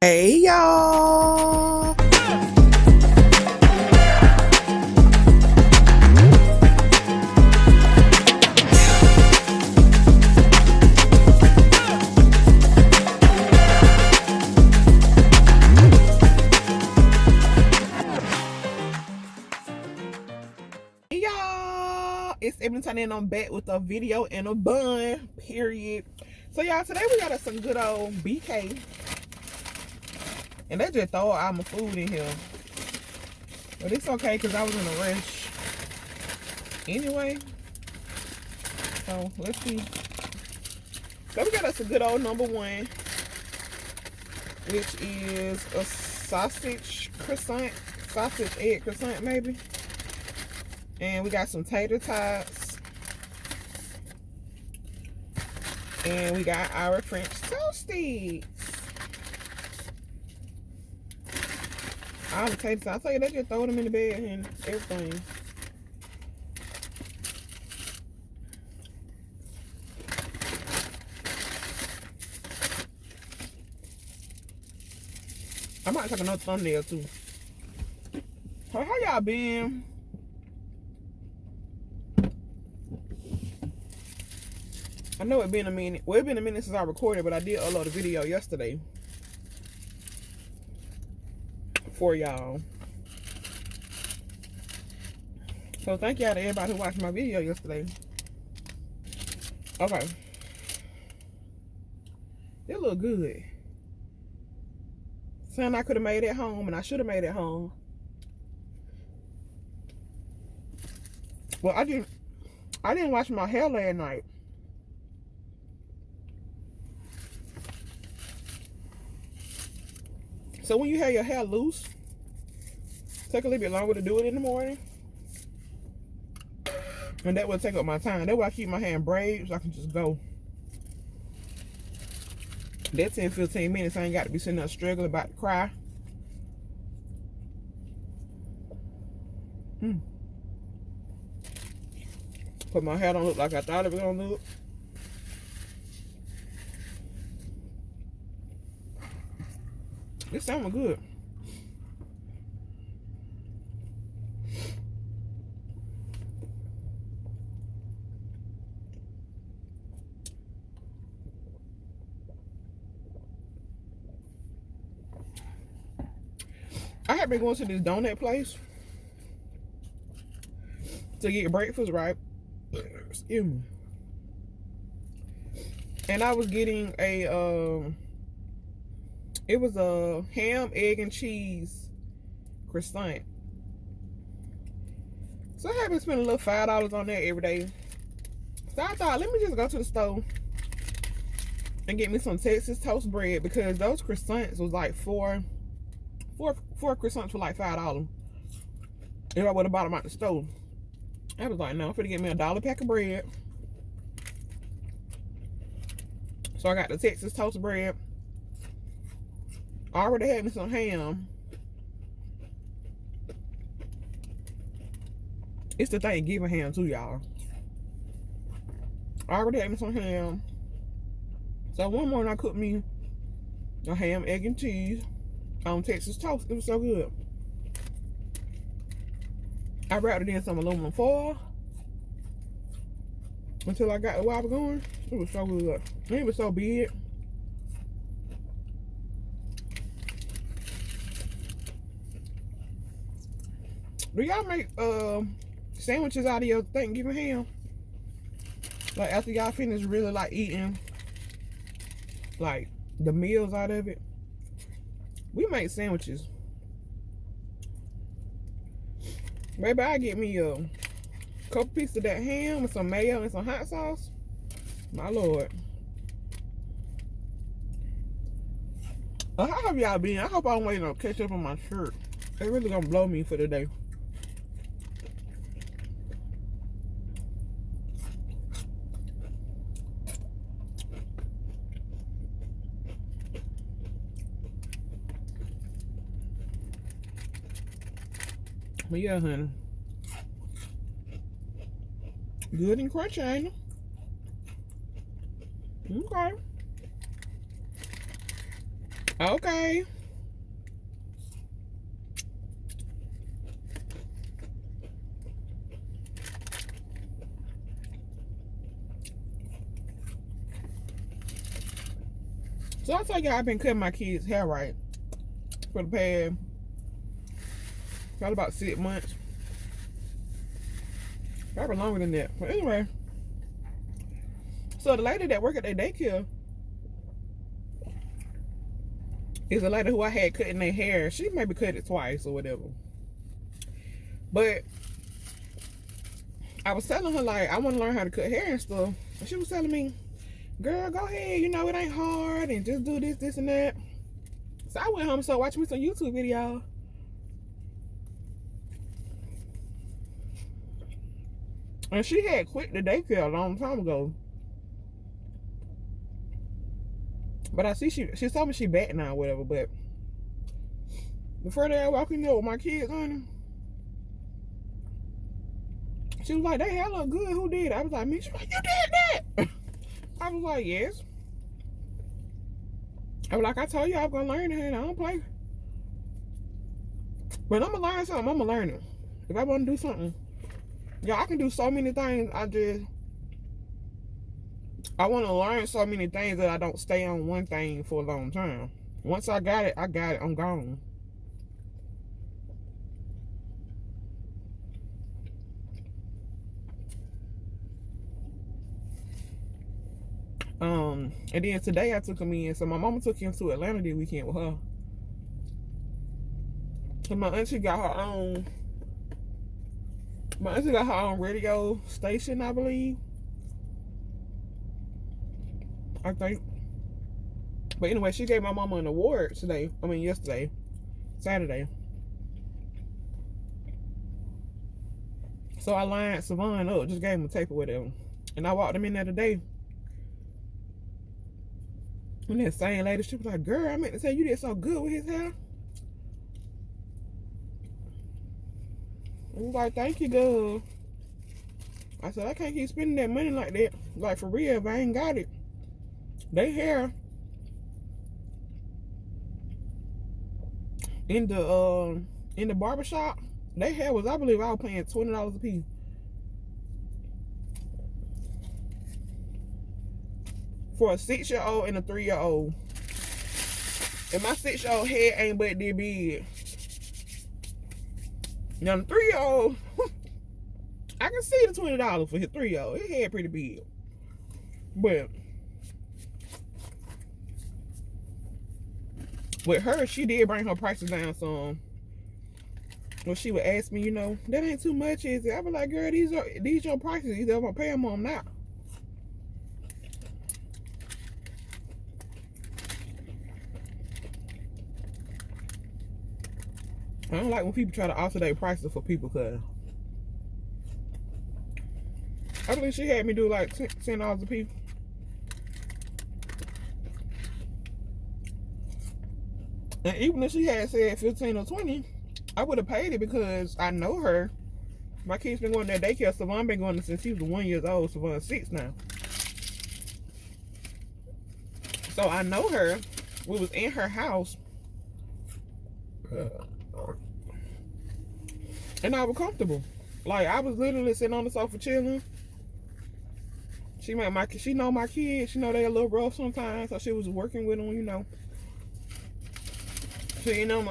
Hey y'all. Hey y'all. It's Ebony Tiny and I'm back with a video and a bun, period. So y'all, today we got us some good old BK. And they just throw all my food in here. But it's okay because I was in a rush anyway. So let's see. So we got us a good old number one, which is a sausage croissant, sausage egg croissant maybe. And we got some tater tots. And we got our French toasties. All the tater tots. I tell you, they just throw them in the bed and everything. I might take another thumbnail too. So how y'all been? I know it's been a minute. Well, it's been a minute since I recorded, but I did upload a video yesterday for y'all. So thank y'all to everybody who watched my video yesterday. Okay. It look good. Something I could have made at home, and I should have made at home. Well, I didn't wash my hair last night. So when you have your hair loose, take a little bit longer to do it in the morning. And that will take up my time. That's why I keep my hair in braids so I can just go. That 10-15 minutes, I ain't got to be sitting there struggling about to cry. But my hair don't look like I thought it was gonna look. This sounds good. I have been going to this donut place to get breakfast, right? Excuse me. And I was getting a it was a ham, egg, and cheese croissant. So I have been spending a little $5 on that every day. So I thought, let me just go to the store and get me some Texas toast bread, because those croissants was like four croissants for like $5. If I would have bought them out the store. I was like, no, I'm finna get me $1 pack of bread. So I got the Texas toast bread. I already had me some ham. It's the Thanksgiving ham too, y'all. I already had me some ham. So one morning I cooked me a ham, egg, and cheese on Texas toast. It was so good. I wrapped it in some aluminum foil until I got the water going. It was so good. And it was so big. Do y'all make sandwiches out of your Thanksgiving ham? Like after y'all finish really like eating like the meals out of it? We make sandwiches. Maybe I get me a couple pieces of that ham with some mayo and some hot sauce. My Lord. How have y'all been? I hope I'm waiting to catch up on my shirt. They really gonna blow me for the day. But yeah, honey. Good and crunchy, ain't it? Okay. Okay. So I tell you, I've been cutting my kids' hair right for the past probably about 6 months. Probably longer than that. But anyway, so the lady that work at their daycare is a lady who I had cutting their hair. She maybe cut it twice or whatever. But I was telling her, like, I want to learn how to cut hair and stuff. And she was telling me, girl, go ahead. You know, it ain't hard. And just do this, this, and that. So I went home and started watching me some YouTube videos. And she had quit the daycare a long time ago. But I see she told me she back now or whatever. But before that, I walked in there with my kids on them. She was like, they hair look good. Who did it? I was like, me. She was like, you did that. I was like, yes. I was like, I told you I was going to learn it and I don't play. But I'm going to learn something. I'm going to learn it. If I want to do something. Yeah, I can do so many things. I want to learn so many things that I don't stay on one thing for a long time. Once I got it, I got it. I'm gone. And then today I took him in. So my mama took him to Atlanta this weekend with her. So my auntie got her own. My auntie got her own radio station, I believe. I think. But anyway, she gave my mama an award today. I mean, yesterday. Saturday. So I lined Savon up. Just gave him a tape or whatever. And I walked him in there today. And that same lady, she was like, girl, I meant to tell you did so good with his hair. I was like, thank you, girl. I said, I can't keep spending that money like that. Like, for real, if I ain't got it. They hair in the barbershop, they hair was, I believe I was paying $20 a piece. For a 6-year-old and a 3-year-old. And my 6-year-old head ain't but this big. Now the 3-year-old, I can see the $20 for his 3-year-old. His head pretty big. But with her, she did bring her prices down some. When she would ask me, you know, that ain't too much, is it? I be like, girl, these your prices. Either I'm gonna pay them or I'm not. I don't like when people try to alter their prices for people, cause I believe she had me do like $10 a piece. And even if she had said 15 or 20, I would have paid it because I know her. My kid's been going to that daycare. Savon been going since he was 1 year old. Savon's 6 now. So I know her. We was in her house. And I was comfortable. Like, I was literally sitting on the sofa chilling. She know my kids. She know they a little rough sometimes. So she was working with them, you know. Seeing them,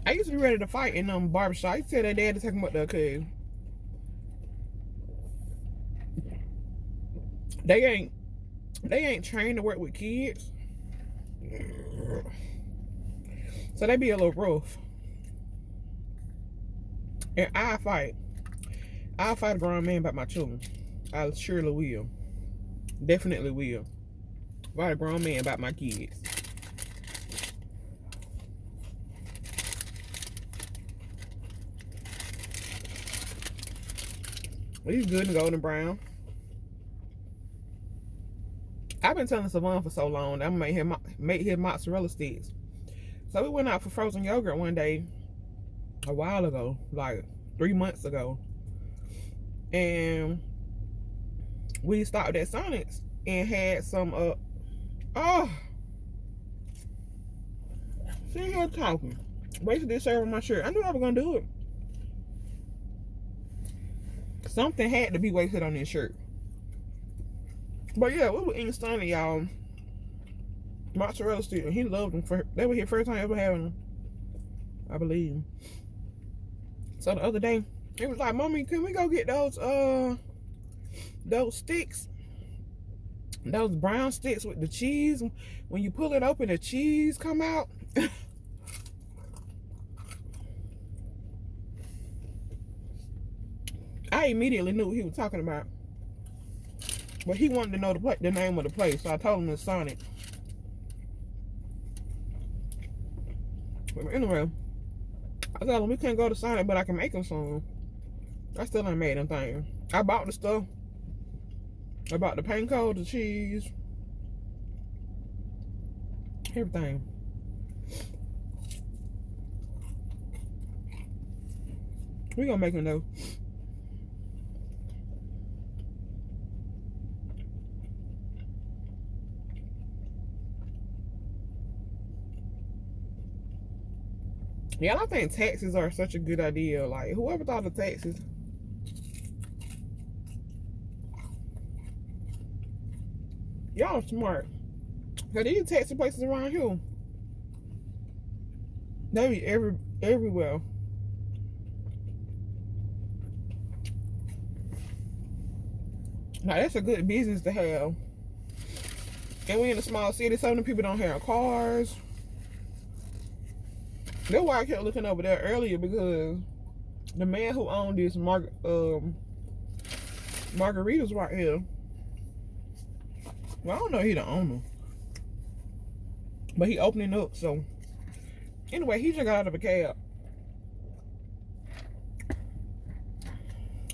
I used to be ready to fight in them barbershop. I used to tell their dad to take them up there, cause they ain't trained to work with kids. So they be a little rough. And I'll fight a grown man about my children. I surely will. Definitely will. Fight a grown man about my kids. He's good and golden brown. I've been telling Savon for so long that I'm gonna make his mozzarella sticks. So we went out for frozen yogurt one day a while ago, like 3 months ago. And we stopped at Sonic's and had some Oh, sitting here talking. Wasted this shirt on my shirt. I knew I was gonna do it. Something had to be wasted on this shirt. But yeah, we were eating Sunny, y'all. Mozzarella sticks. He loved them. They were his first time ever having them, I believe. So the other day, he was like, "Mommy, can we go get those sticks? Those brown sticks with the cheese. When you pull it open, the cheese come out." I immediately knew what he was talking about. But he wanted to know the name of the place, so I told him it's Sonic. But anyway, I told him we can't go to Sonic, but I can make him some. I still ain't made them things. I bought the stuff. I bought the panko, the cheese, everything. We gonna make them though. Yeah, I think taxes are such a good idea. Like, whoever thought of taxes? Y'all smart. Cause these taxi places around here, they be everywhere. Now that's a good business to have. And we in a small city, so many people don't have cars. That's why I kept looking over there earlier, because the man who owned this margaritas right here. Well, I don't know if he the owner, but he opening up. So anyway, he just got out of a cab,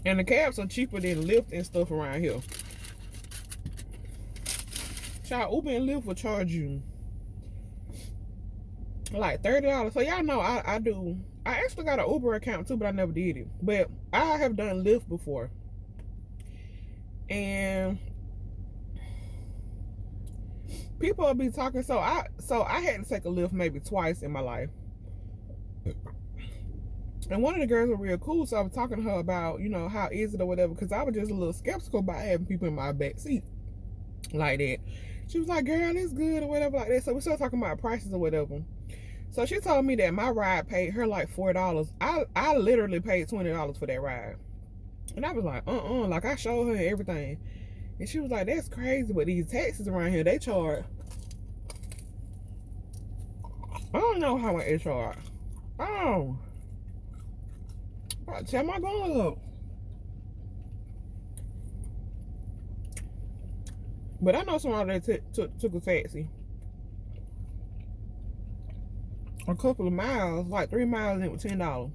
and the cabs are cheaper than Lyft and stuff around here. Child, Uber and Lyft will charge you like $30. So y'all know I do. I actually got an Uber account too, but I never did it. But I have done Lyft before, and people will be talking. So I had to take a Lyft maybe twice in my life. And one of the girls were real cool, so I was talking to her about, you know, how is it or whatever, because I was just a little skeptical about having people in my back seat like that. She was like, "Girl, it's good," or whatever like that. So we started talking about prices or whatever. So she told me that my ride paid her like $4. I literally paid $20 for that ride. And I was like, like I showed her everything. And she was like, "That's crazy, but these taxis around here, they charge." I don't know how much they charge. Oh. Tell my going up. But I know somebody that took a taxi a couple of miles, like 3 miles, and it was $10.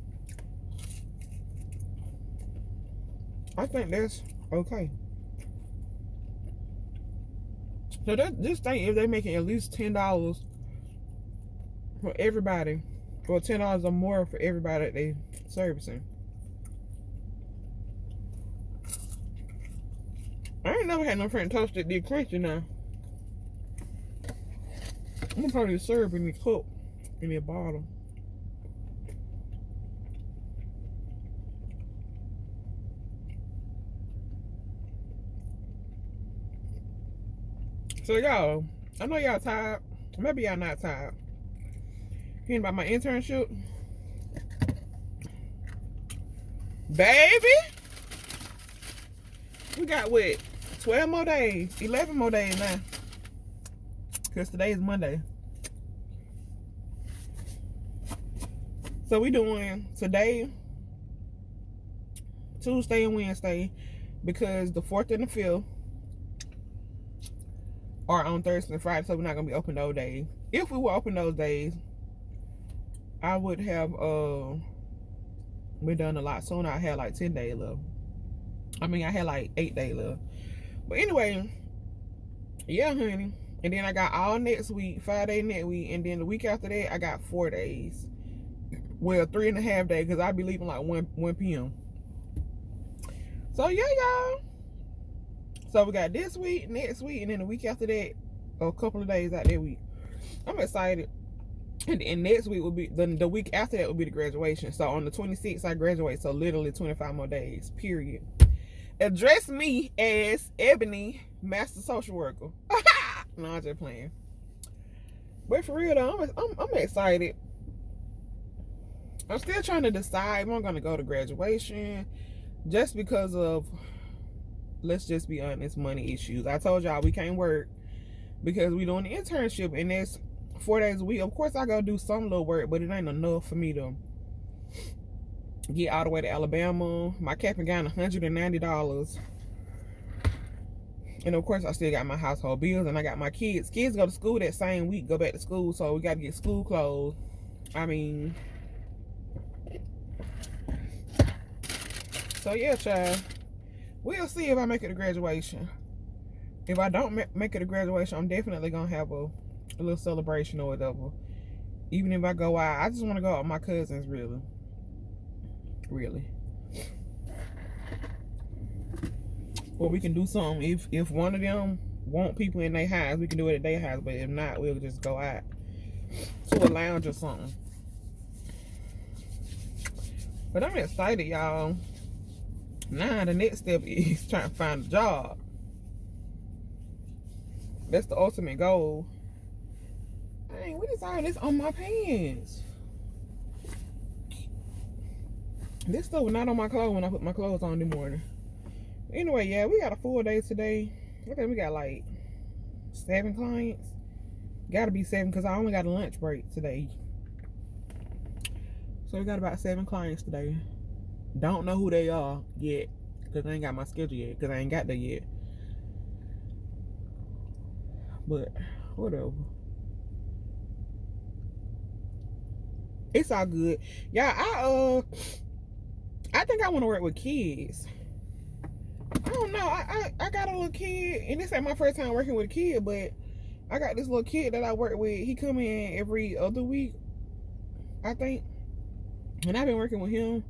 I think that's okay. So just think if they're making at least $10 for everybody, or $10 or more for everybody that they servicing. I ain't never had no French toast that did crunchy now. I'm gonna probably serve in the cup, in the bottle. So y'all, I know y'all tired. Maybe y'all not tired. Hearing about my internship? Baby! We got what? 12 more days. 11 more days now. Because today is Monday. So we doing today, Tuesday and Wednesday, because the 4th and the 5th are on Thursday and Friday, so we're not going to be open those days. If we were open those days, I would have been done a lot sooner. I had like 10 days left. I mean, I had like 8 days left. But anyway, yeah, honey. And then I got all next week, 5 days next week. And then the week after that, I got 4 days. Well, 3.5 days, because I'll be leaving like 1 p.m. So, yeah, y'all. So, we got this week, next week, and then the week after that, a couple of days out that week. I'm excited. And next week will be the week after that will be the graduation. So on the 26th I graduate. So literally 25 more days. Period. Address me as Ebony, Master Social Worker. No, I'm just playing. But for real though, I'm excited. I'm still trying to decide if I'm gonna go to graduation, just because of, let's just be honest, money issues. I told y'all we can't work because we doing the internship, and that's 4 days a week. Of course I gotta do some little work, but it ain't enough for me to get all the way to Alabama. My cap and gown $190. And of course I still got my household bills, and I got my kids. Kids go to school that same week, go back to school, so we gotta get school clothes. I mean, so yeah, child. We'll see if I make it to graduation. If I don't make it to graduation, I'm definitely gonna have a little celebration or whatever. Even if I go out, I just want to go out with my cousins, really. Or we can do something. If one of them want people in their house, we can do it at their house. But if not, we'll just go out to a lounge or something. But I'm excited, y'all. Now the next step is trying to find a job. That's the ultimate goal. Dang, what is all this on my pants? This stuff was not on my clothes when I put my clothes on in the morning. Anyway, yeah, we got a full day today. I think we got like 7 clients. Gotta be 7 because I only got a lunch break today. So we got about 7 clients today. Don't know who they are yet because I ain't got my schedule yet, because I ain't got there yet. But whatever. It's all good. Yeah, I think I want to work with kids. I don't know. I got a little kid, and this ain't my first time working with a kid, but I got this little kid that I work with. He come in every other week, I think. And I've been working with him.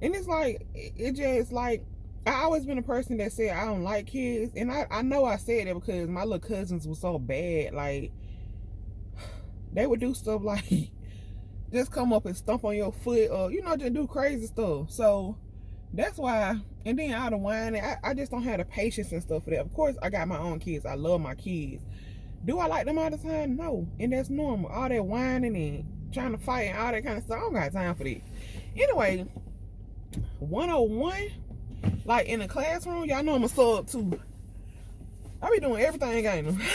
And it's like, it just like, I always been a person that said I don't like kids. And I know I said that because my little cousins were so bad. Like, they would do stuff like just come up and stomp on your foot, or, you know, just do crazy stuff. So that's why, and then all the whining, I just don't have the patience and stuff for that. Of course, I got my own kids. I love my kids. Do I like them all the time? No. And that's normal. All that whining and trying to fight and all that kind of stuff, I don't got time for that. Anyway, 101, like in the classroom, y'all know I'm a sub too. I be doing everything, ain't I?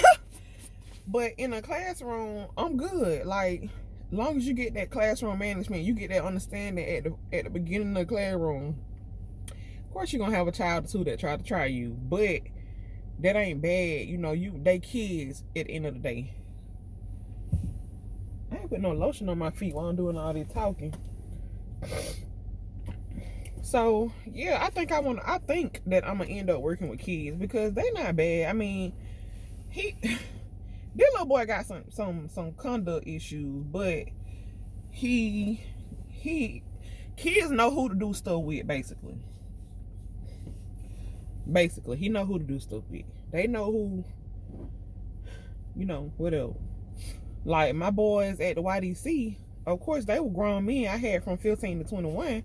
But in a classroom, I'm good. Like, long as you get that classroom management, you get that understanding at the beginning of the classroom. Of course, you're gonna have a child or two that try to try you, but that ain't bad. You know, they kids at the end of the day. I ain't put no lotion on my feet while I'm doing all this talking. So yeah, I think that I'm gonna end up working with kids because they not bad. I mean, this little boy got some conduct issues, but kids know who to do stuff with. Basically, he know who to do stuff with. They know who, you know, whatever. Like my boys at the YDC, of course they were grown men. I had from 15 to 21,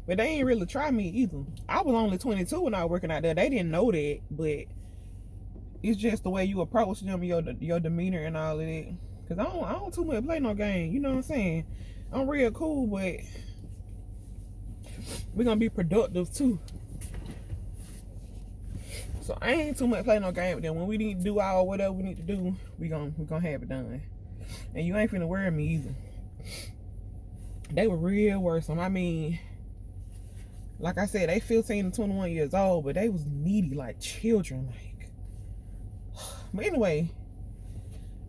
but they ain't really try me either. I was only 22 when I was working out there. They didn't know that, but it's just the way you approach them, your demeanor and all of that. Cause I don't too much play no game. You know what I'm saying? I'm real cool, but we're gonna be productive too. So I ain't too much play no game with them. When we need to do all whatever we need to do, we gonna have it done. And you ain't finna worry me either. They were real worrisome. I mean, like I said, they 15 to 21 years old, but they was needy like children. Like, but anyway,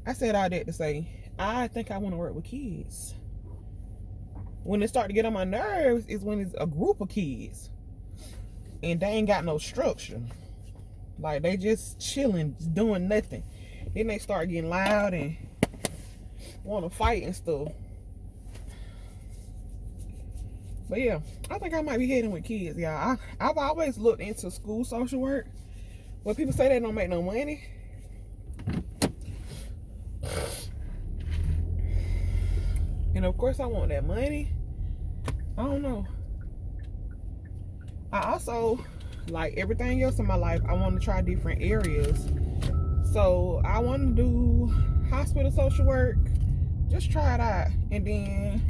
I said all that to say, I think I want to work with kids. When it start to get on my nerves is when it's a group of kids and they ain't got no structure. Like, they just chilling, just doing nothing. Then they start getting loud and want to fight and stuff. But yeah, I think I might be heading with kids, y'all. I've always looked into school social work. When people say they don't make no money, And of course I want that money. I don't know. I also, like everything else in my life, I want to try different areas. So I want to do hospital social work. Just try it out. And then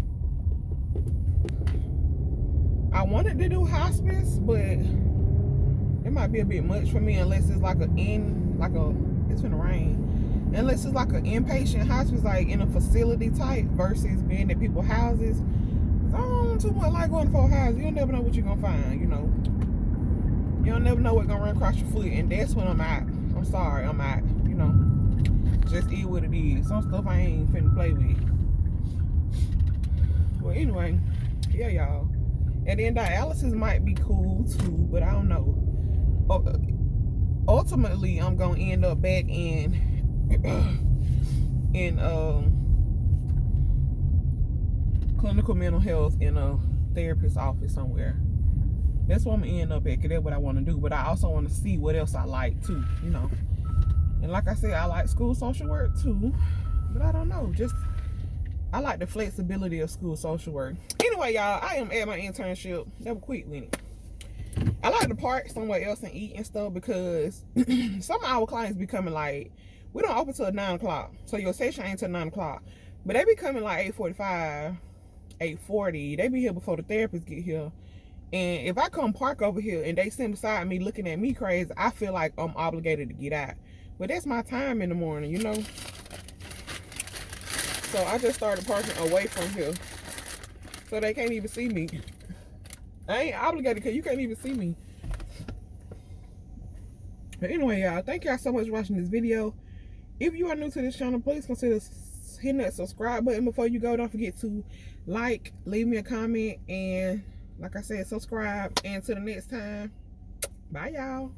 I wanted to do hospice, but it might be a bit much for me unless it's like it's gonna rain. Unless it's like an inpatient hospice, like in a facility type, versus being at people's houses. I don't too much like going for a house. You'll never know what you're gonna find, you know. You'll never know what's gonna run across your foot, and that's when I'm out. I'm sorry, I'm out, you know. Just eat what it is. Some stuff I ain't finna play with. Well, anyway, yeah, y'all. And then dialysis might be cool too, but I don't know. Ultimately, I'm gonna end up back in clinical mental health in a therapist's office somewhere. That's what I'm gonna end up at, because that's what I want to do. But I also want to see what else I like too, you know. And like I said, I like school social work too, but I don't know. Just I like the flexibility of school social work. Anyway, y'all, I am at my internship. Never quit with it. I like to park somewhere else and eat and stuff, because some of our clients be coming like, we don't open till 9 o'clock, so your session ain't till 9 o'clock. But they be coming like 8:45, 8:40. They be here before the therapists get here. And if I come park over here and they sit beside me looking at me crazy, I feel like I'm obligated to get out. But that's my time in the morning, you know. So I just started parking away from here, so they can't even see me. I ain't obligated because you can't even see me. But anyway, y'all, thank y'all so much for watching this video. If you are new to this channel, please consider hitting that subscribe button before you go. Don't forget to like, leave me a comment, and like I said, subscribe. And till the next time, bye y'all.